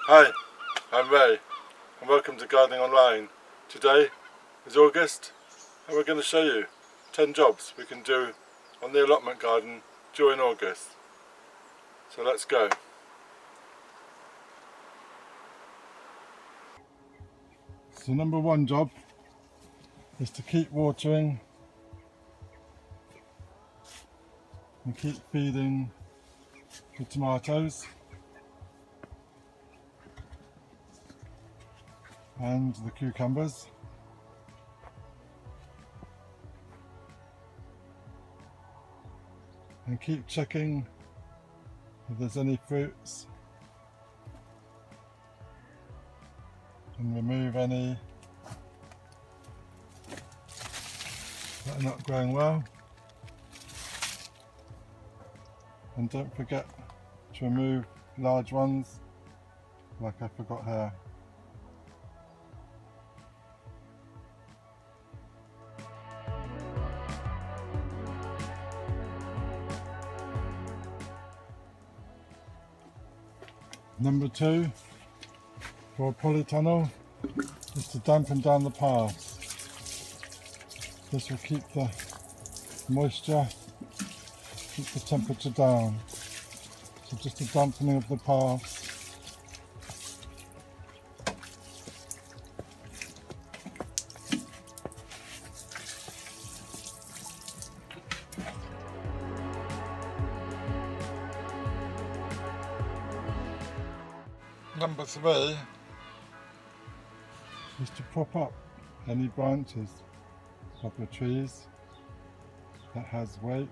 Hi, I'm Ray and welcome to Gardening Online. Today is August and we're going to show you 10 jobs we can do on the allotment garden during August. So let's go. So number one job is to keep watering and keep feeding the tomatoes and the cucumbers. And keep checking if there's any fruits and remove any that are not growing well. And don't forget to remove large ones like I forgot here. Number two for a polytunnel is to dampen down the paths. This will keep the moisture, keep the temperature down. So just a dampening of the paths. Number three is to prop up any branches of the trees that has weight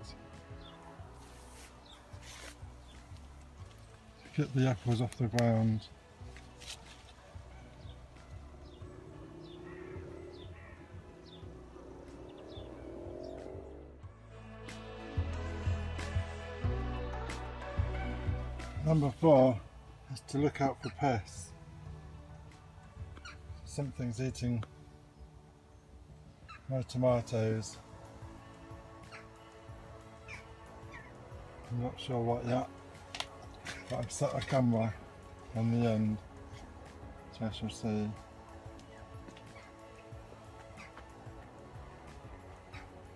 to get the apples off the ground. Number four is to look out for pests. Something's eating my tomatoes. I'm not sure what yet, but I've set a camera on the end so I shall see.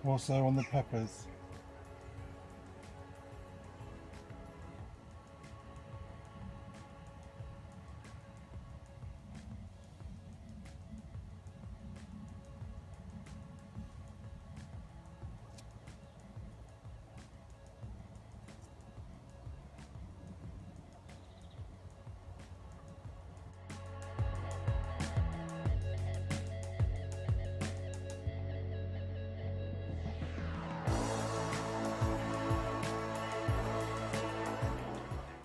Also on the peppers.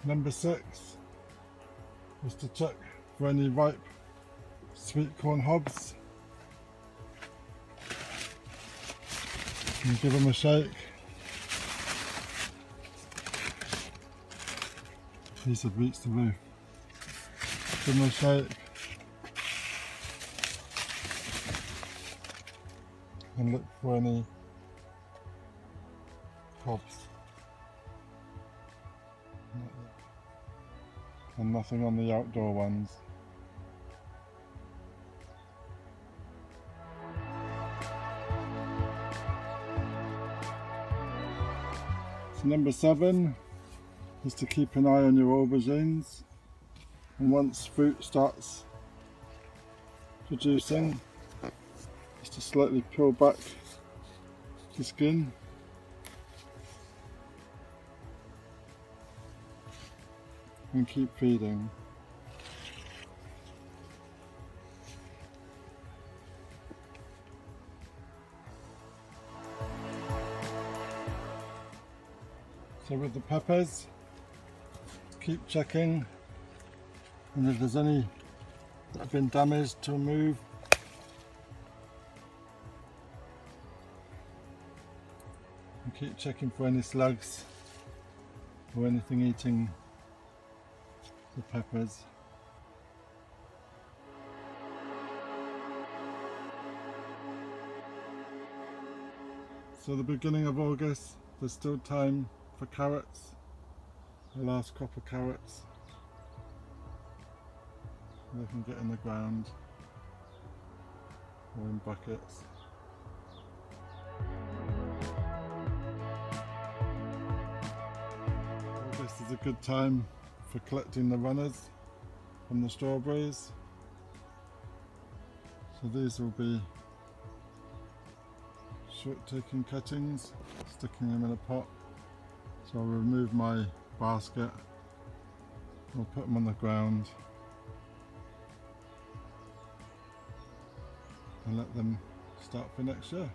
Number six is to check for any ripe sweet corn hobs and give them a shake. These have reached the roof. Give them a shake and look for any hobs. And nothing on the outdoor ones. So number seven is to keep an eye on your aubergines, and once fruit starts producing, is to slightly peel back the skin. And keep feeding. So with the peppers, keep checking, and if there's any that have been damaged, to remove. And keep checking for any slugs or anything eating the peppers. So the beginning of August, there's still time for carrots, the last crop of carrots. They can get in the ground or in buckets. August is a good time for collecting the runners from the strawberries. So these will be short taking cuttings, sticking them in a pot. So I'll remove my basket, I'll put them on the ground and let them start for next year.